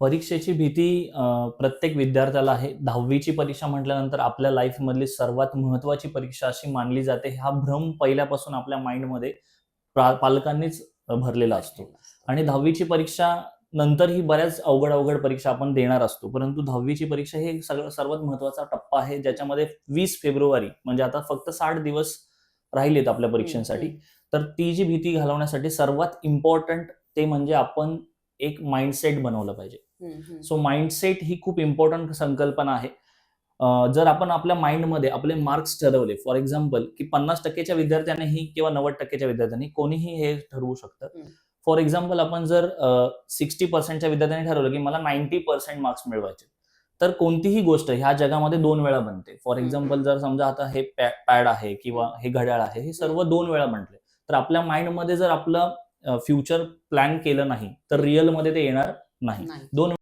परीक्षेची भीती प्रत्येक विद्यार्थ्याला आहे. 10वी परीक्षा म्हटल्यानंतर आपल्या लाईफमधली सर्वात महत्त्वाची परीक्षा अशी मानली जाते. हा भ्रम पहिल्यापासून आपल्या माइंडमध्ये पालकांनीच भरलेला असतो. आणि 10वी परीक्षा नंतरही बऱ्याच अवघड परीक्षा आपण देणार असतो. परंतु 10वी परीक्षा हे सर्वात महत्त्वाचा टप्पा आहे, ज्याच्यामध्ये 20 फेब्रुवारी म्हणजे आता फक्त 60 दिवस राहिलेत आपल्या परीक्षांसाठी. तर ती जी भीती घालवण्यासाठी सर्वात इम्पॉर्टंट ते म्हणजे आपण एक माइंडसेट बनवलं पाहिजे. सो माइंडसेट ही खूप इम्पॉर्टंट संकल्पना आहे. जर आपण आपल्या माइंडमध्ये आपले मार्क्स ठरवले, फॉर एक्झाम्पल की 50% विद्यार्थ्यांनीही किंवा 90% विद्यार्थ्यांनी कोणीही हे ठरवू शकतं. फॉर एक्झाम्पल आपण जर 60% विद्यार्थ्यांनी ठरवलं की मला 90% मार्क्स मिळवायचे, तर कोणतीही गोष्ट ह्या जगामध्ये 2 वेळा बनते. फॉर एक्झाम्पल जर समजा आता हे पॅड आहे किंवा हे घड्याळ आहे, हे सर्व 2 वेळा बनले. तर आपल्या माइंडमध्ये जर आपलं फ्युचर प्लॅन केलं नाही, तर रिअलमध्ये ते येणार नाही. 2